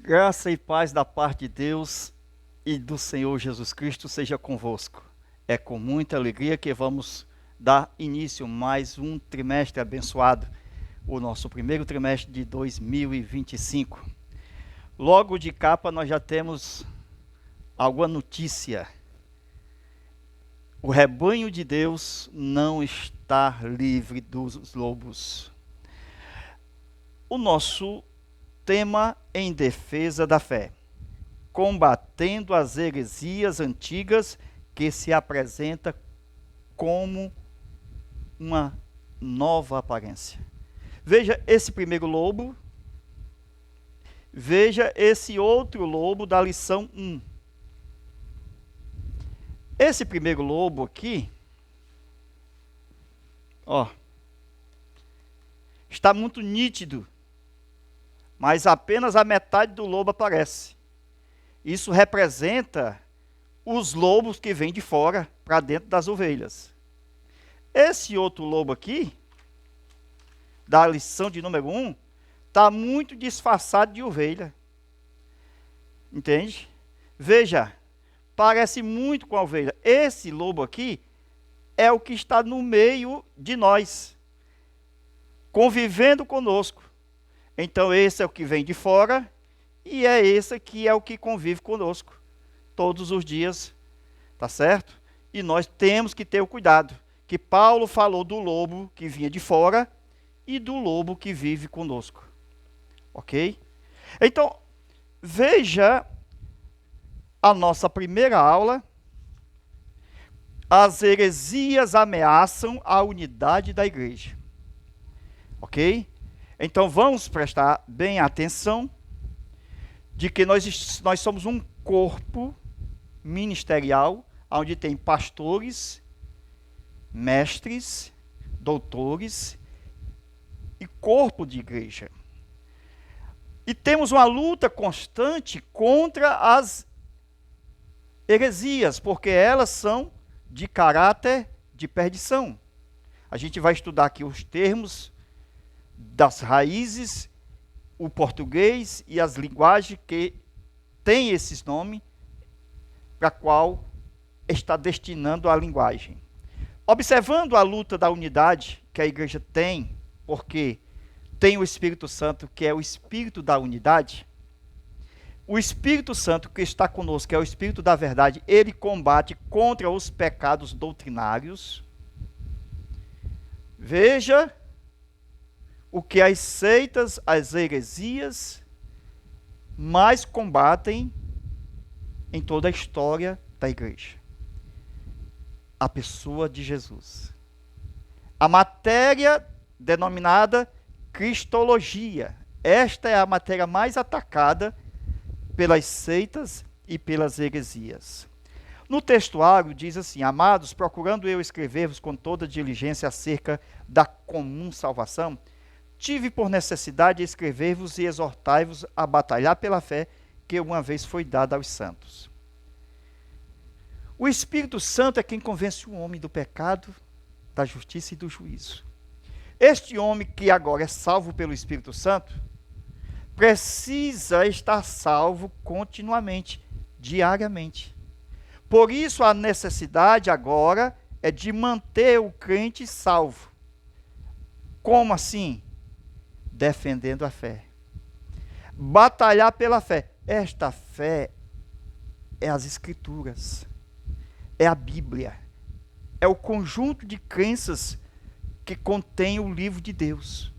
Graça e paz da parte de Deus e do Senhor Jesus Cristo seja convosco. É com muita alegria que vamos dar início a mais um trimestre abençoado, o nosso primeiro trimestre de 2025. Logo de capa nós já temos alguma notícia. O rebanho de Deus não está livre dos lobos. O nosso tema em defesa da fé, combatendo as heresias antigas que se apresenta como uma nova aparência. Veja esse primeiro lobo, veja esse outro lobo da lição 1. Esse primeiro lobo aqui, está muito nítido, mas apenas a metade do lobo aparece. Isso representa os lobos que vêm de fora para dentro das ovelhas. Esse outro lobo aqui, da lição de número 1, está muito disfarçado de ovelha. Entende? Veja, parece muito com a ovelha. Esse lobo aqui é o que está no meio de nós, convivendo conosco. Então esse é o que vem de fora e é esse que é o que convive conosco todos os dias, tá certo? E nós temos que ter o cuidado, que Paulo falou do lobo que vinha de fora e do lobo que vive conosco, ok? Então, veja a nossa primeira aula. As heresias ameaçam a unidade da igreja, ok? Então vamos prestar bem atenção de que nós somos um corpo ministerial, onde tem pastores, mestres, doutores e corpo de igreja. E temos uma luta constante contra as heresias, porque elas são de caráter de perdição. A gente vai estudar aqui os termos das raízes, o português e as linguagens que têm esses nomes, para qual está destinando a linguagem. Observando a luta da unidade que a igreja tem, porque tem o Espírito Santo, que é o Espírito da unidade, o Espírito Santo que está conosco, que é o Espírito da verdade, ele combate contra os pecados doutrinários. Veja o que as seitas, as heresias, mais combatem em toda a história da igreja. A pessoa de Jesus. A matéria denominada cristologia. Esta é a matéria mais atacada pelas seitas e pelas heresias. No textuário diz assim: amados, procurando eu escrever-vos com toda diligência acerca da comum salvação, tive por necessidade escrever-vos e exortai-vos a batalhar pela fé que uma vez foi dada aos santos. O Espírito Santo é quem convence o homem do pecado, da justiça e do juízo. Este homem que agora é salvo pelo Espírito Santo, precisa estar salvo continuamente, diariamente. Por isso a necessidade agora é de manter o crente salvo. Como assim? Defendendo a fé. Batalhar pela fé. Esta fé é as Escrituras, é a Bíblia, é o conjunto de crenças que contém o livro de Deus.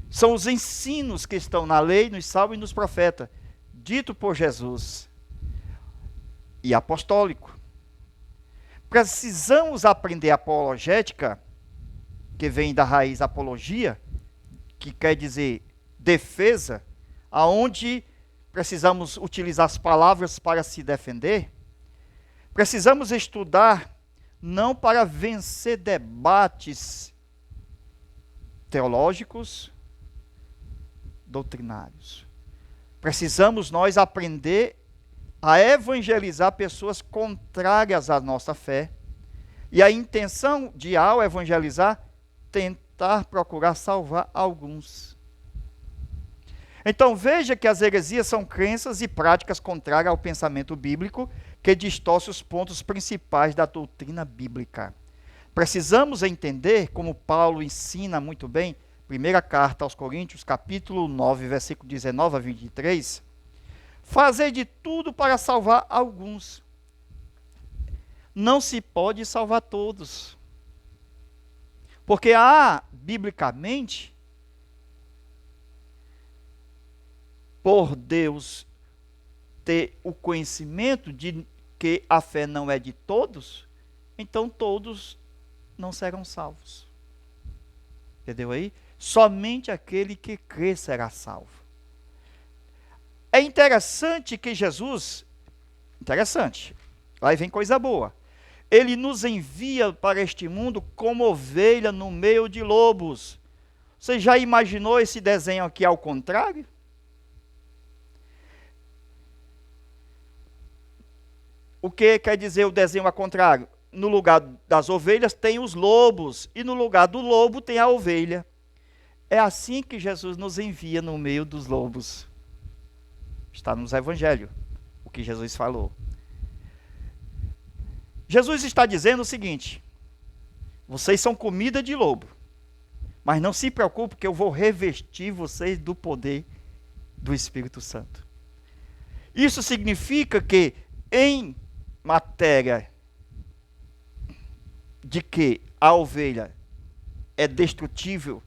São os ensinos que estão na lei, nos salmos e nos profetas, dito por Jesus e apostólico. Precisamos aprender apologética, que vem da raiz apologia, que quer dizer defesa, aonde precisamos utilizar as palavras para se defender. Precisamos estudar não para vencer debates teológicos, doutrinários. Precisamos nós aprender a evangelizar pessoas contrárias à nossa fé. E a intenção de, ao evangelizar, tentar procurar salvar alguns. Então veja que as heresias são crenças e práticas contrárias ao pensamento bíblico que distorce os pontos principais da doutrina bíblica. Precisamos entender, como Paulo ensina muito bem, primeira carta aos Coríntios, capítulo 9, versículo 19 a 23, fazer de tudo para salvar alguns. Não se pode salvar todos. Porque há, biblicamente, por Deus ter o conhecimento de que a fé não é de todos, então todos não serão salvos. Entendeu aí? Somente aquele que crê será salvo. É interessante que Jesus, lá vem coisa boa, ele nos envia para este mundo como ovelha no meio de lobos. Você já imaginou esse desenho aqui ao contrário? O que quer dizer o desenho ao contrário? No lugar das ovelhas tem os lobos, e no lugar do lobo tem a ovelha. É assim que Jesus nos envia no meio dos lobos. Está nos evangelhos, o que Jesus falou. Jesus está dizendo o seguinte: vocês são comida de lobo, mas não se preocupe que eu vou revestir vocês do poder do Espírito Santo. Isso significa que em matéria de que a ovelha é destrutível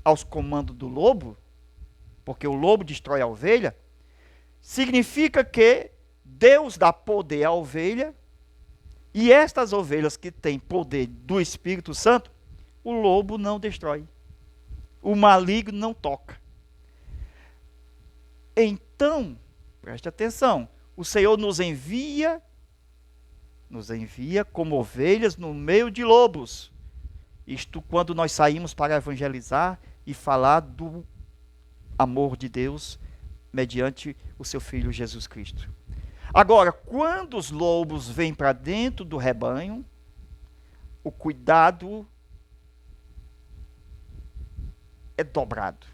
aos comandos do lobo, porque o lobo destrói a ovelha, significa que Deus dá poder à ovelha, e estas ovelhas que têm poder do Espírito Santo, o lobo não destrói, o maligno não toca. Então, preste atenção, o Senhor nos envia como ovelhas no meio de lobos. Isto quando nós saímos para evangelizar e falar do amor de Deus mediante o seu Filho Jesus Cristo. Agora, quando os lobos vêm para dentro do rebanho, o cuidado é dobrado.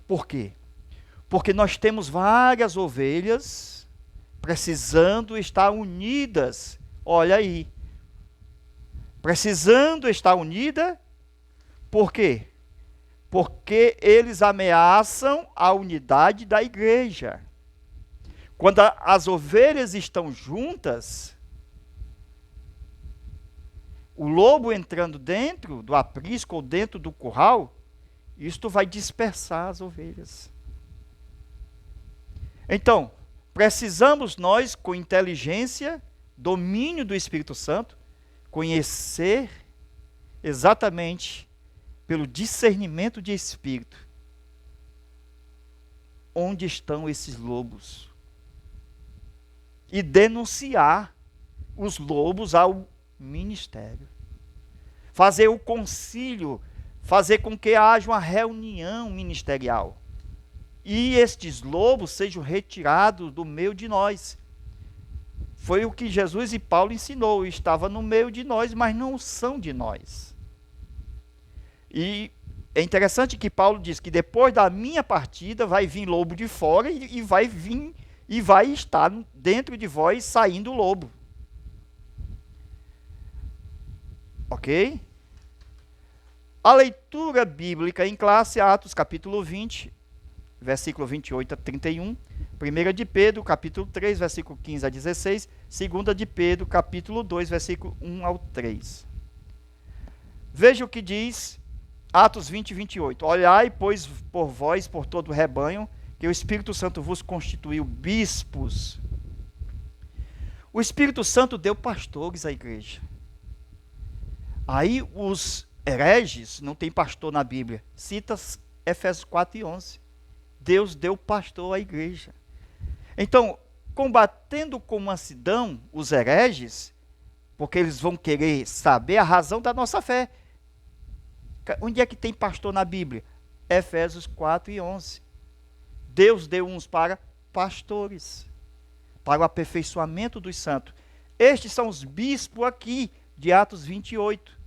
Por quê? Porque nós temos várias ovelhas precisando estar unidas. Olha aí. Precisando estar unida, por quê? Porque eles ameaçam a unidade da igreja. Quando as ovelhas estão juntas, o lobo entrando dentro do aprisco ou dentro do curral, isto vai dispersar as ovelhas. Então, precisamos nós, com inteligência, domínio do Espírito Santo, conhecer exatamente pelo discernimento de espírito onde estão esses lobos e denunciar os lobos ao ministério. Fazer o concílio, fazer com que haja uma reunião ministerial. E estes lobos sejam retirados do meio de nós. Foi o que Jesus e Paulo ensinou. Estava no meio de nós, mas não são de nós. E é interessante que Paulo diz que depois da minha partida vai vir lobo de fora e vai vir e vai estar dentro de vós saindo o lobo. Ok? A leitura bíblica em classe, Atos capítulo 20, versículo 28 a 31, 1 de Pedro, capítulo 3, versículo 15 a 16, 2 de Pedro, capítulo 2, versículo 1 ao 3. Veja o que diz Atos 20, 28. Olhai, pois, por vós, por todo o rebanho, que o Espírito Santo vos constituiu bispos. O Espírito Santo deu pastores à igreja. Aí os hereges, não tem pastor na Bíblia, cita Efésios 4 e 11. Deus deu pastor à igreja. Então, combatendo com mansidão os hereges, porque eles vão querer saber a razão da nossa fé. Onde é que tem pastor na Bíblia? Efésios 4 e 11. Deus deu uns para pastores, para o aperfeiçoamento dos santos. Estes são os bispos aqui, de Atos 28.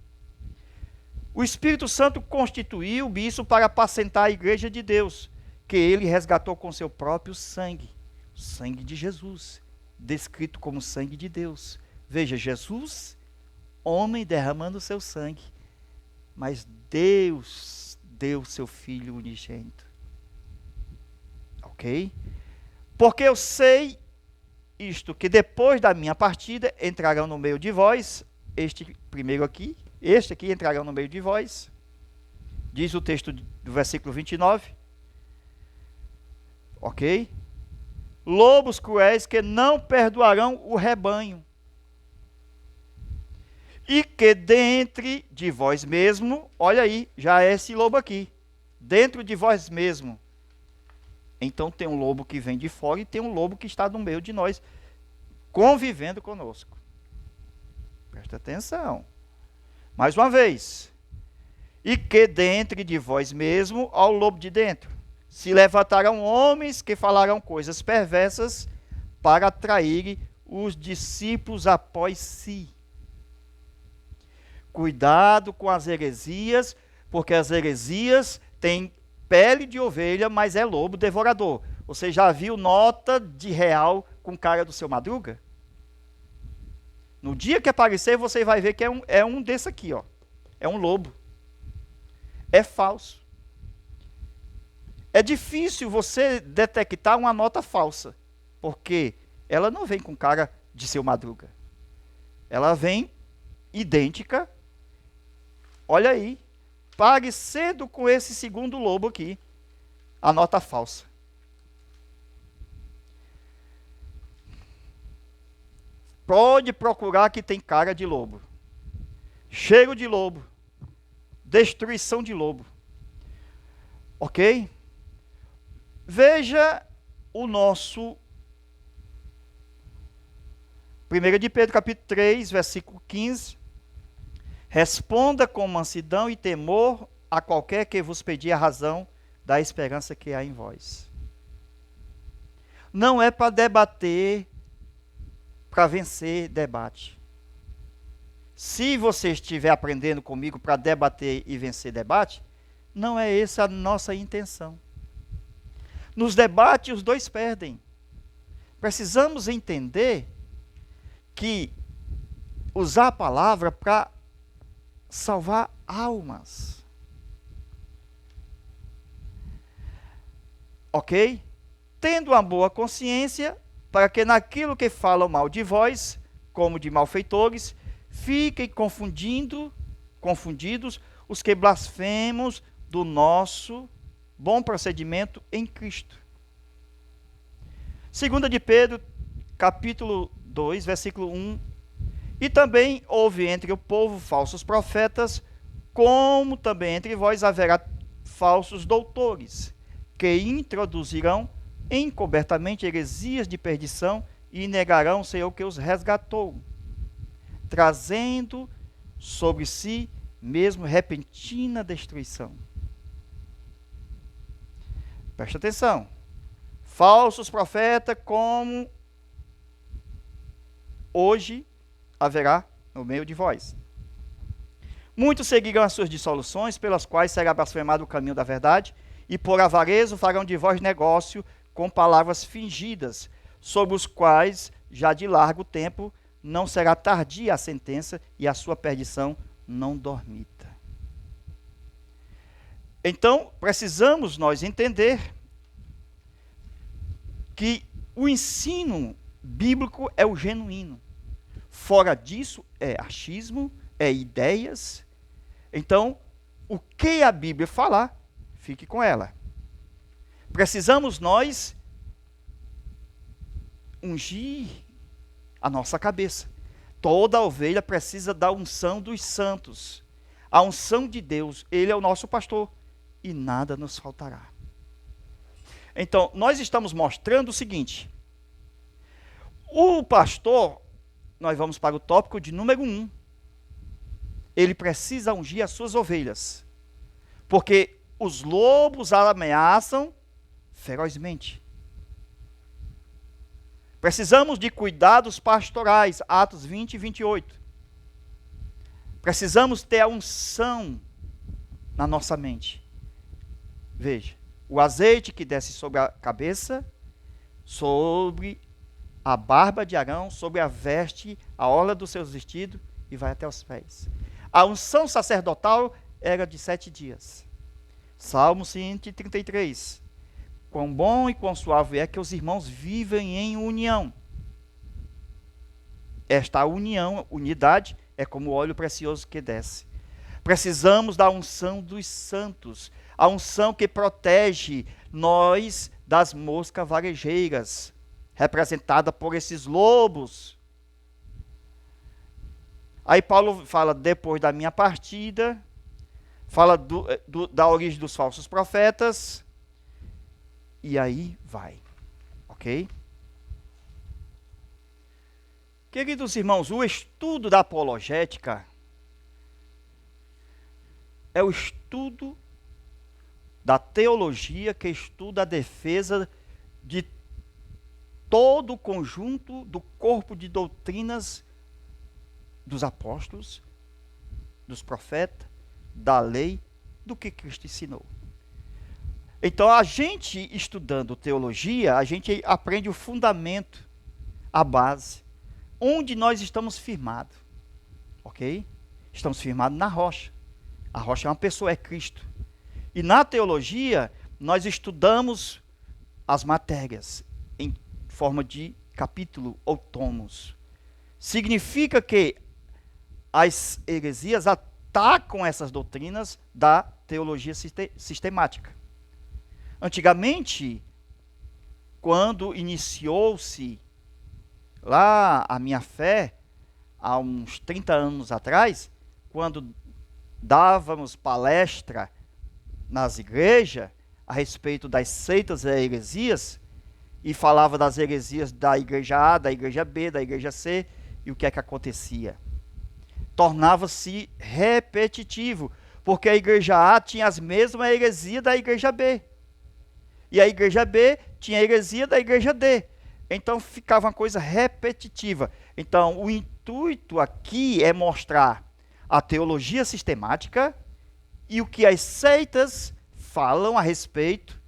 O Espírito Santo constituiu o bispo para apacentar a igreja de Deus, que ele resgatou com seu próprio sangue, o sangue de Jesus, descrito como sangue de Deus. Veja, Jesus, homem derramando o seu sangue, mas Deus deu seu Filho unigênito. Ok? Porque eu sei isto, que depois da minha partida entrarão no meio de vós, este aqui entrarão no meio de vós, diz o texto do versículo 29, ok? Lobos cruéis que não perdoarão o rebanho, e que dentre de vós mesmo, olha aí, já é esse lobo aqui, dentro de vós mesmo. Então tem um lobo que vem de fora e tem um lobo que está no meio de nós, convivendo conosco. Presta atenção. Mais uma vez. E que dentre de vós mesmo, ao lobo de dentro, se levantarão homens que falarão coisas perversas para atraírem os discípulos após si. Cuidado com as heresias, porque as heresias têm pele de ovelha, mas é lobo devorador. Você já viu nota de real com cara do seu Madruga? No dia que aparecer, você vai ver que é um desse aqui, ó. É um lobo. É falso. É difícil você detectar uma nota falsa, porque ela não vem com cara de seu Madruga. Ela vem idêntica. Olha aí, parecido com esse segundo lobo aqui, a nota falsa. Pode procurar que tem cara de lobo, cheiro de lobo, destruição de lobo. Ok? Veja o nosso 1 de Pedro capítulo 3, versículo 15. Responda com mansidão e temor a qualquer que vos pedir a razão da esperança que há em vós. Não é para debater, para vencer debate. Se você estiver aprendendo comigo para debater e vencer debate, não é essa a nossa intenção. Nos debates, os dois perdem. Precisamos entender que usar a palavra para salvar almas. Ok? Tendo uma boa consciência, para que naquilo que falam mal de vós, como de malfeitores, fiquem confundidos os que blasfemam do nosso bom procedimento em Cristo. 2 de Pedro, capítulo 2, versículo 1. E também houve entre o povo falsos profetas, como também entre vós haverá falsos doutores, que introduzirão encobertamente heresias de perdição e negarão o Senhor que os resgatou, trazendo sobre si mesmo repentina destruição. Presta atenção. Falsos profetas, como hoje haverá no meio de vós. Muitos seguirão as suas dissoluções, pelas quais será blasfemado o caminho da verdade, e por avareza farão de vós negócio com palavras fingidas, sobre os quais, já de largo tempo, não será tardia a sentença, e a sua perdição não dormita. Então, precisamos nós entender que o ensino bíblico é o genuíno. Fora disso, é achismo, é ideias. Então, o que a Bíblia falar, fique com ela. Precisamos nós ungir a nossa cabeça. Toda ovelha precisa da unção dos santos. A unção de Deus, Ele é o nosso pastor, e nada nos faltará. Então, nós estamos mostrando o seguinte. O pastor, nós vamos para o tópico de número 1. Ele precisa ungir as suas ovelhas, porque os lobos a ameaçam ferozmente. Precisamos de cuidados pastorais, Atos 20 e 28. Precisamos ter a unção na nossa mente. Veja, O azeite que desce sobre a cabeça, sobre a barba de Arão, sobre a veste, a orla dos seus vestidos, e vai até os pés. A unção sacerdotal era de 7 dias. Salmo 133. Quão bom e quão suave é que os irmãos vivem em união. Esta união, unidade, é como o óleo precioso que desce. Precisamos da unção dos santos, a unção que protege nós das moscas varejeiras, representada por esses lobos. Aí Paulo fala, depois da minha partida, fala da origem dos falsos profetas, e aí vai, ok? Queridos irmãos, o estudo da apologética é o estudo da teologia que estuda a defesa de todo o conjunto do corpo de doutrinas dos apóstolos, dos profetas, da lei, do que Cristo ensinou. Então, a gente estudando teologia, a gente aprende o fundamento, a base, onde nós estamos firmados, ok? Estamos firmados na rocha. A rocha é uma pessoa, é Cristo. E na teologia, nós estudamos as matérias em forma de capítulo ou tomos. Significa que as heresias atacam essas doutrinas da teologia sistemática. Antigamente, quando iniciou-se lá a minha fé, há uns 30 anos atrás, quando dávamos palestra nas igrejas a respeito das seitas e heresias, e falava das heresias da igreja A, da igreja B, da igreja C, e o que é que acontecia? Tornava-se repetitivo, porque a igreja A tinha as mesmas heresias da igreja B, e a igreja B tinha a heresia da igreja D. Então ficava uma coisa repetitiva. Então o intuito aqui é mostrar a teologia sistemática e o que as seitas falam a respeito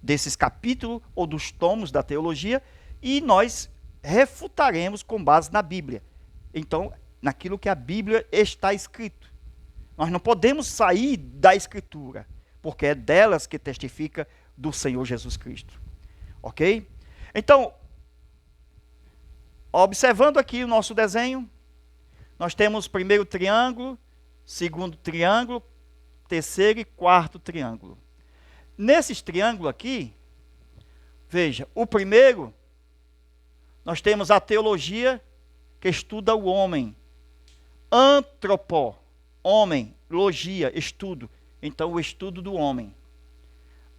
desses capítulos ou dos tomos da teologia, e nós refutaremos com base na Bíblia. Então, naquilo que a Bíblia está escrito. Nós não podemos sair da Escritura, porque é delas que testifica do Senhor Jesus Cristo. Ok? Então, observando aqui o nosso desenho, nós temos primeiro triângulo, segundo triângulo, terceiro e quarto triângulo. Nesses triângulos aqui, veja, o primeiro, nós temos a teologia que estuda o homem. Antropó, homem, logia, estudo. Então, o estudo do homem.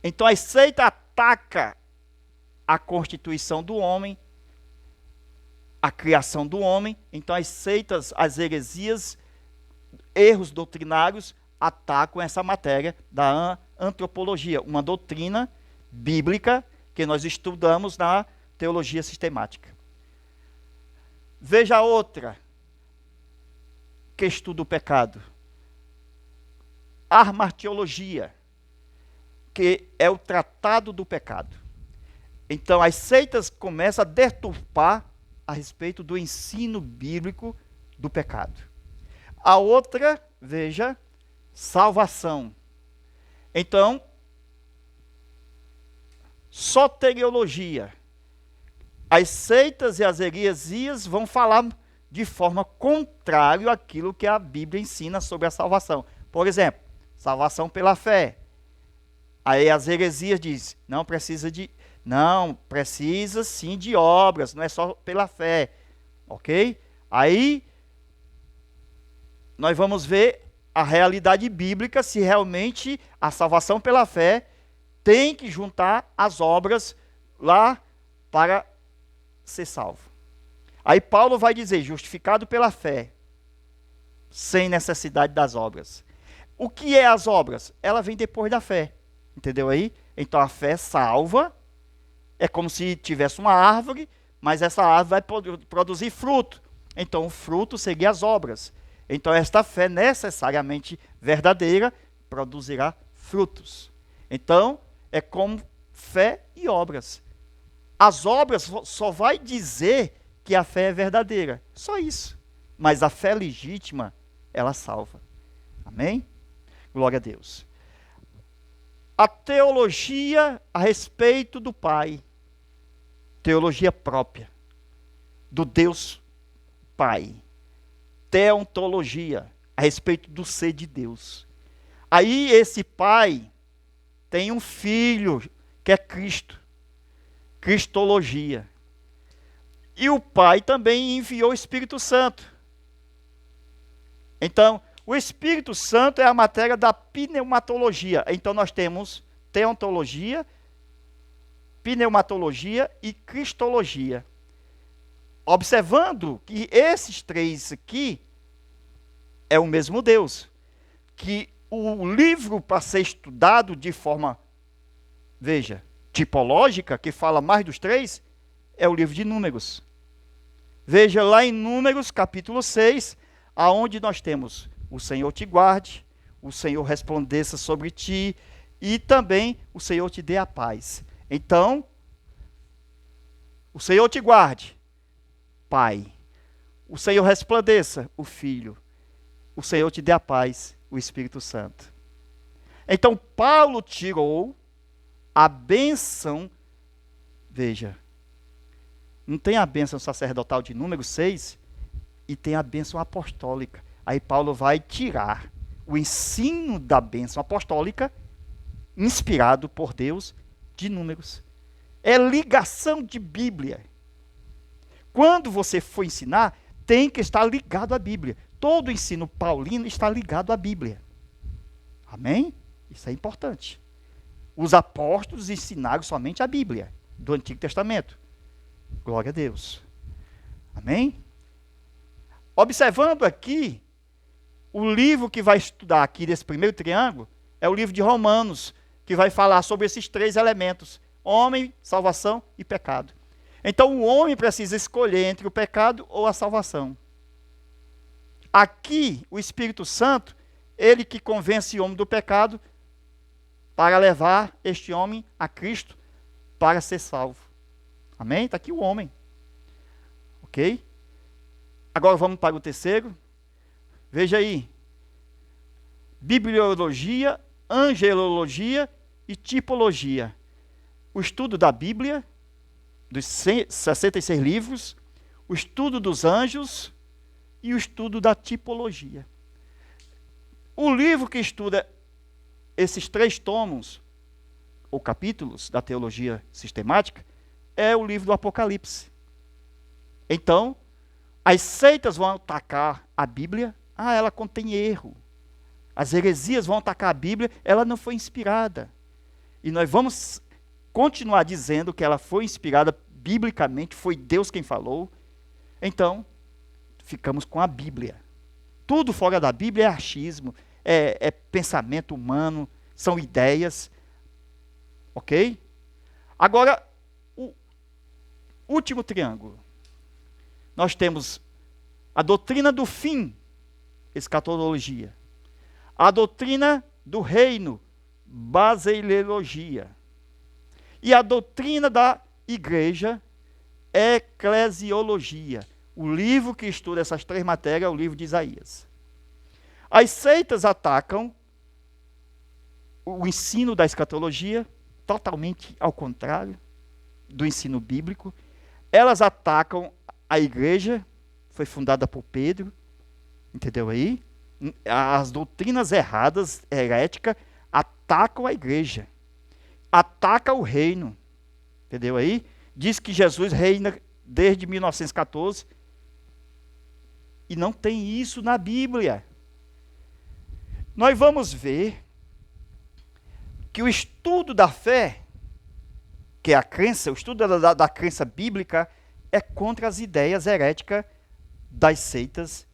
Então, a seita ataca a constituição do homem, a criação do homem. Então, as seitas, as heresias, erros doutrinários atacam essa matéria da antropologia, uma doutrina bíblica que nós estudamos na teologia sistemática. Veja a outra que estuda o pecado. Armartiologia, que é o tratado do pecado. Então, as seitas começam a deturpar a respeito do ensino bíblico do pecado. A outra, veja, salvação. Então, soteriologia. As seitas e as heresias vão falar de forma contrária àquilo que a Bíblia ensina sobre a salvação. Por exemplo, salvação pela fé. Aí as heresias dizem, não precisa sim de obras, não é só pela fé. Ok? Aí, nós vamos ver a realidade bíblica, se realmente a salvação pela fé tem que juntar as obras lá para ser salvo. Aí Paulo vai dizer, justificado pela fé, sem necessidade das obras. O que é as obras? Ela vem depois da fé, entendeu aí? Então a fé salva, é como se tivesse uma árvore, mas essa árvore vai produzir fruto. Então o fruto seria as obras. Então esta fé necessariamente verdadeira produzirá frutos. Então é como fé e obras. As obras só vai dizer que a fé é verdadeira. Só isso. Mas a fé legítima, ela salva. Amém? Glória a Deus. A teologia a respeito do Pai. Teologia própria. Do Deus Pai. Teontologia a respeito do ser de Deus. Aí esse Pai tem um filho que é Cristo. Cristologia. E o Pai também enviou o Espírito Santo. Então, o Espírito Santo é a matéria da pneumatologia. Então, nós temos teontologia, pneumatologia e cristologia. Observando que esses três aqui é o mesmo Deus. Que o livro para ser estudado de forma, veja, tipológica, que fala mais dos três, é o livro de Números. Veja lá em Números, capítulo 6, aonde nós temos o Senhor te guarde, o Senhor resplandeça sobre ti, e também o Senhor te dê a paz. Então, o Senhor te guarde, Pai. O Senhor resplandeça, o Filho. O Senhor te dê a paz, o Espírito Santo. Então, Paulo tirou a bênção, veja, não tem a bênção sacerdotal de Número 6 e tem a bênção apostólica. Aí Paulo vai tirar o ensino da bênção apostólica, inspirado por Deus, de Números. É ligação de Bíblia. Quando você for ensinar, tem que estar ligado à Bíblia. Todo o ensino paulino está ligado à Bíblia. Amém? Isso é importante. Os apóstolos ensinaram somente a Bíblia do Antigo Testamento. Glória a Deus. Amém? Observando aqui, o livro que vai estudar aqui desse primeiro triângulo é o livro de Romanos, que vai falar sobre esses três elementos: homem, salvação e pecado. Então o homem precisa escolher entre o pecado ou a salvação. Aqui, o Espírito Santo, ele que convence o homem do pecado para levar este homem a Cristo para ser salvo. Amém? Está aqui o homem. Ok? Agora vamos para o terceiro. Veja aí. Bibliologia, angelologia e tipologia. O estudo da Bíblia, dos 66 livros, o estudo dos anjos e o estudo da tipologia. O livro que estuda esses três tomos, ou capítulos da teologia sistemática, é o livro do Apocalipse. Então, as seitas vão atacar a Bíblia. Ela contém erro. As heresias vão atacar a Bíblia, ela não foi inspirada. E nós vamos continuar dizendo que ela foi inspirada biblicamente, foi Deus quem falou. Então, ficamos com a Bíblia. Tudo fora da Bíblia é achismo, é pensamento humano, são ideias. Ok? Agora, o último triângulo. Nós temos a doutrina do fim, escatologia. A doutrina do reino, basileologia. E a doutrina da igreja, eclesiologia. O livro que estuda essas três matérias é o livro de Isaías. As seitas atacam o ensino da escatologia, totalmente ao contrário do ensino bíblico. Elas atacam a igreja, foi fundada por Pedro, entendeu aí? As doutrinas erradas, heréticas, atacam a igreja, atacam o reino, entendeu aí? Diz que Jesus reina desde 1914 e não tem isso na Bíblia. Nós vamos ver que o estudo da fé, que é a crença, o estudo da crença bíblica, é contra as ideias heréticas das seitas.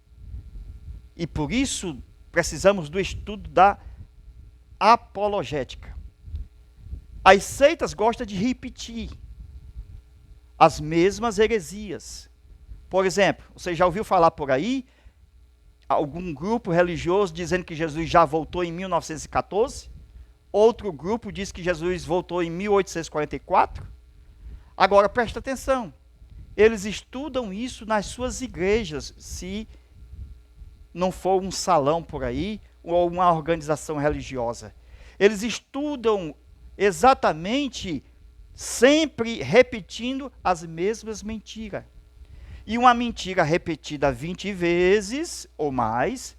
E por isso precisamos do estudo da apologética. As seitas gostam de repetir as mesmas heresias. Por exemplo, você já ouviu falar por aí algum grupo religioso dizendo que Jesus já voltou em 1914? Outro grupo diz que Jesus voltou em 1844. Agora, presta atenção. Eles estudam isso nas suas igrejas, se não for um salão por aí, ou uma organização religiosa. Eles estudam exatamente, sempre repetindo as mesmas mentiras. E uma mentira repetida 20 vezes ou mais,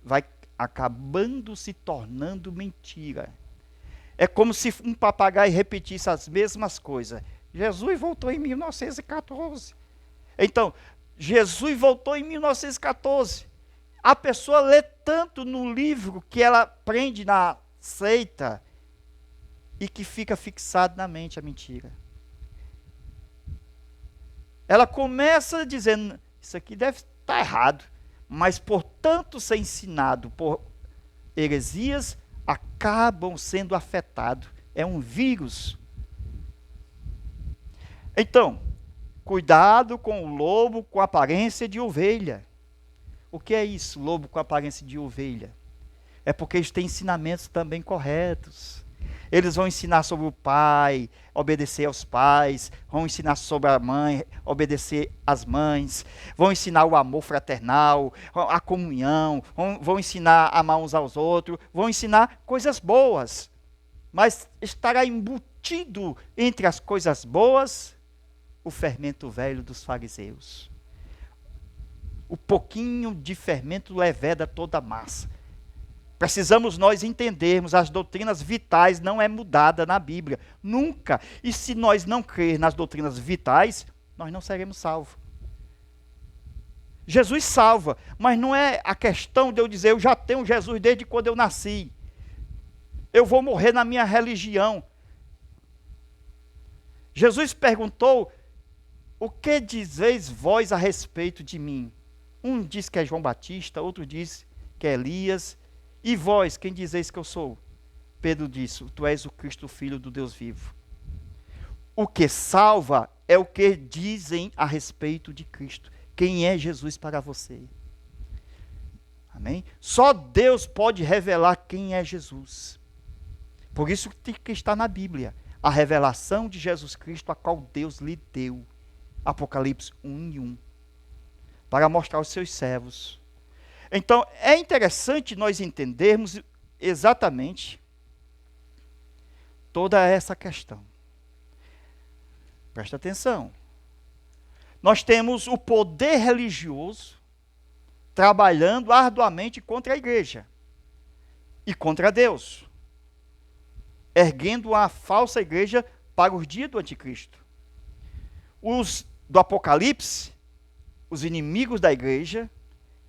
vai acabando se tornando mentira. É como se um papagaio repetisse as mesmas coisas. Jesus voltou em 1914. Então, Jesus voltou em 1914. A pessoa lê tanto no livro que ela aprende na seita e que fica fixado na mente a mentira. Ela começa dizendo, isso aqui deve estar errado, mas por tanto ser ensinado por heresias, acabam sendo afetados. É um vírus. Então, cuidado com o lobo com aparência de ovelha. O que é isso, lobo com aparência de ovelha? É porque eles têm ensinamentos também corretos. Eles vão ensinar sobre o pai, obedecer aos pais, vão ensinar sobre a mãe, obedecer às mães, vão ensinar o amor fraternal, a comunhão, vão ensinar a amar uns aos outros, vão ensinar coisas boas. Mas estará embutido entre as coisas boas o fermento velho dos fariseus. O pouquinho de fermento leveda toda a massa. Precisamos nós entendermos, as doutrinas vitais não é mudada na Bíblia, nunca. E se nós não crer nas doutrinas vitais, nós não seremos salvos. Jesus salva, mas não é a questão de eu dizer, eu já tenho Jesus desde quando eu nasci. Eu vou morrer na minha religião. Jesus perguntou, o que dizeis vós a respeito de mim? Um diz que é João Batista, outro diz que é Elias. E vós, quem dizeis que eu sou? Pedro disse, tu és o Cristo, Filho do Deus vivo. O que salva é o que dizem a respeito de Cristo. Quem é Jesus para você? Amém? Só Deus pode revelar quem é Jesus. Por isso que está na Bíblia. A revelação de Jesus Cristo, a qual Deus lhe deu. Apocalipse 1:1. Para mostrar aos seus servos. Então, é interessante nós entendermos exatamente toda essa questão. Presta atenção. Nós temos o poder religioso trabalhando arduamente contra a igreja e contra Deus, erguendo a falsa igreja para os dias do anticristo. Os do Apocalipse, os inimigos da igreja,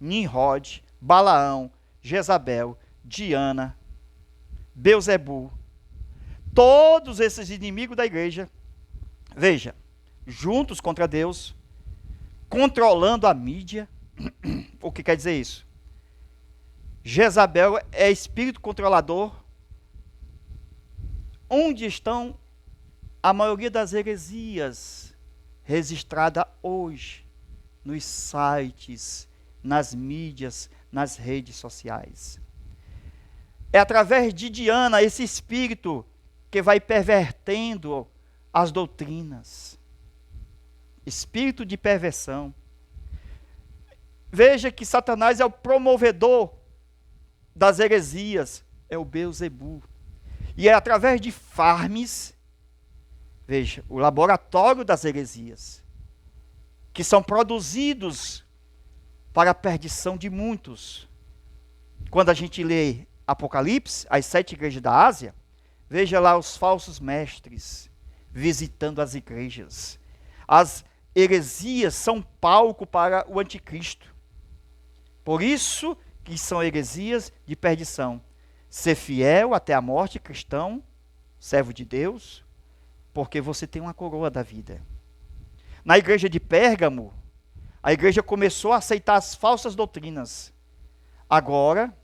Nimrod, Balaão, Jezabel, Diana, Beuzebu, todos esses inimigos da igreja, veja, juntos contra Deus, controlando a mídia. O que quer dizer isso? Jezabel é espírito controlador. Onde estão a maioria das heresias registrada hoje? Nos sites, nas mídias, nas redes sociais. É através de Diana, esse espírito, que vai pervertendo as doutrinas. Espírito de perversão. Veja que Satanás é o promovedor das heresias, é o Beuzebu. E é através de farms, veja, o laboratório das heresias, que são produzidos para a perdição de muitos. Quando a gente lê Apocalipse, as 7 igrejas da Ásia, veja lá os falsos mestres visitando as igrejas. As heresias são palco para o anticristo. Por isso que são heresias de perdição. Ser fiel até a morte, cristão, servo de Deus, porque você tem uma coroa da vida. Na igreja de Pérgamo, a igreja começou a aceitar as falsas doutrinas. Agora,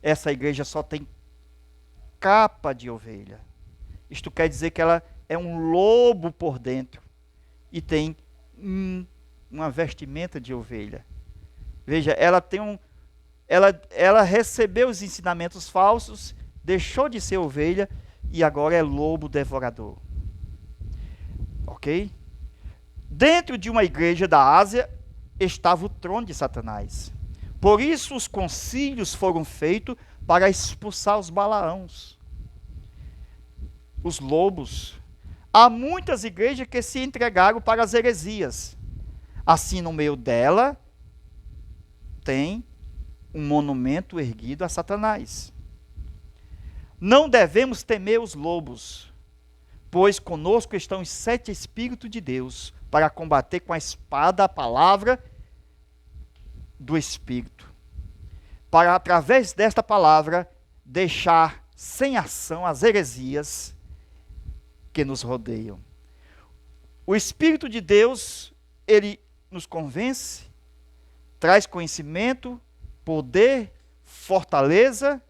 essa igreja só tem capa de ovelha. Isto quer dizer que ela é um lobo por dentro e tem uma vestimenta de ovelha. Veja, ela recebeu os ensinamentos falsos deixou de ser ovelha e agora é lobo devorador. Ok? Dentro de uma igreja da Ásia estava o trono de Satanás. Por isso os concílios foram feitos para expulsar os Balaãos, os lobos. Há muitas igrejas que se entregaram para as heresias. Assim, no meio dela, tem um monumento erguido a Satanás. Não devemos temer os lobos, pois conosco estão os 7 Espíritos de Deus, para combater com a espada a palavra do Espírito. Para, através desta palavra, deixar sem ação as heresias que nos rodeiam. O Espírito de Deus, ele nos convence, traz conhecimento, poder, fortaleza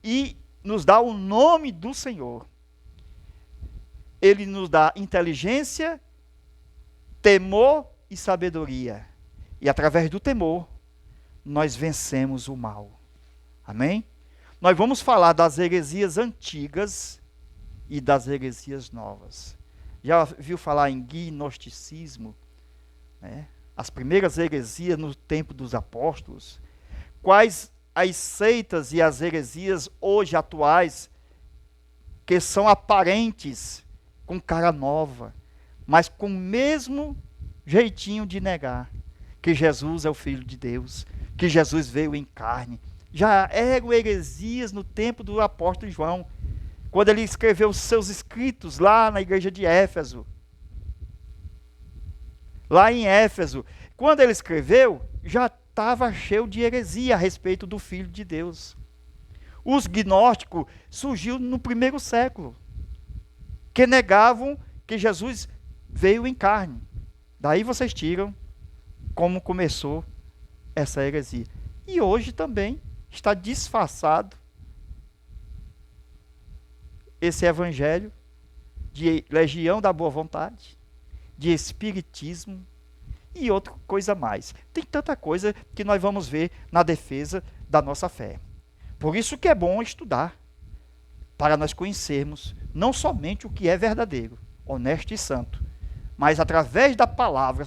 e nos dá o nome do Senhor. Ele nos dá inteligência, temor e sabedoria. E através do temor, nós vencemos o mal. Amém? Nós vamos falar das heresias antigas e das heresias novas. Já viu falar em gnosticismo? Né? As primeiras heresias no tempo dos apóstolos. Quais as seitas e as heresias hoje atuais que são aparentes, com cara nova, mas com o mesmo jeitinho de negar que Jesus é o Filho de Deus, que Jesus veio em carne. Já eram heresias no tempo do apóstolo João, quando ele escreveu os seus escritos lá na igreja de Éfeso. Lá em Éfeso, quando ele escreveu, já estava cheio de heresia a respeito do Filho de Deus. Os gnósticos surgiu no primeiro século, que negavam que Jesus veio em carne. Daí vocês tiram como começou essa heresia. E hoje também está disfarçado esse evangelho de legião da boa vontade, de espiritismo e outra coisa mais. Tem tanta coisa que nós vamos ver na defesa da nossa fé. Por isso que é bom estudar, para nós conhecermos não somente o que é verdadeiro, honesto e santo, mas através da palavra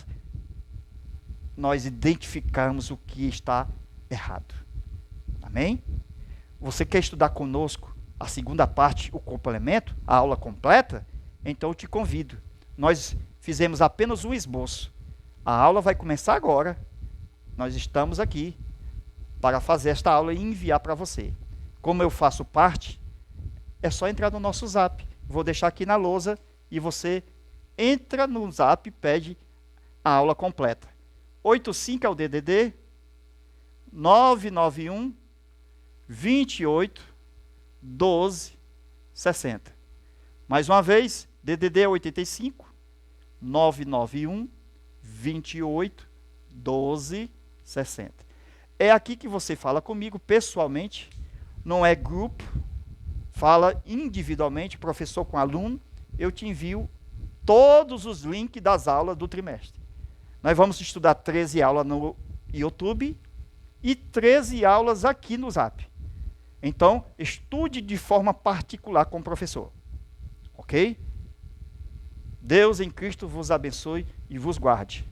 nós identificamos o que está errado. Amém? Você quer estudar conosco a segunda parte, o complemento, a aula completa? Então eu te convido. Nós fizemos apenas um esboço. A aula vai começar agora. Nós estamos aqui para fazer esta aula e enviar para você. Como eu faço parte, é só entrar no nosso zap. Vou deixar aqui na lousa e você entra no zap e pede a aula completa. 85 é o DDD 991 28 12 60. Mais uma vez, DDD é 85 991 28 12 60. É aqui que você fala comigo pessoalmente, não é grupo, fala individualmente, professor com aluno, eu te envio todos os links das aulas do trimestre. Nós vamos estudar 13 aulas no YouTube e 13 aulas aqui no Zap. Então, estude de forma particular com o professor. Ok? Deus em Cristo vos abençoe e vos guarde.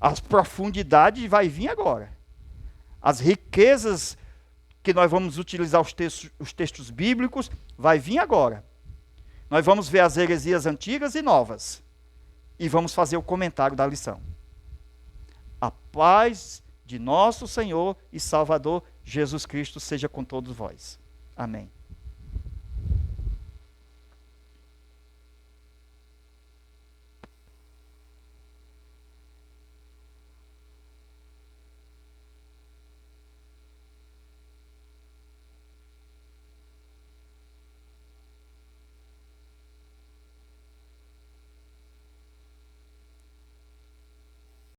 As profundidades vai vir agora. As riquezas que nós vamos utilizar os textos bíblicos vai vir agora. Nós vamos ver as heresias antigas e novas. E vamos fazer o comentário da lição. A paz de nosso Senhor e Salvador Jesus Cristo seja com todos vós. Amém.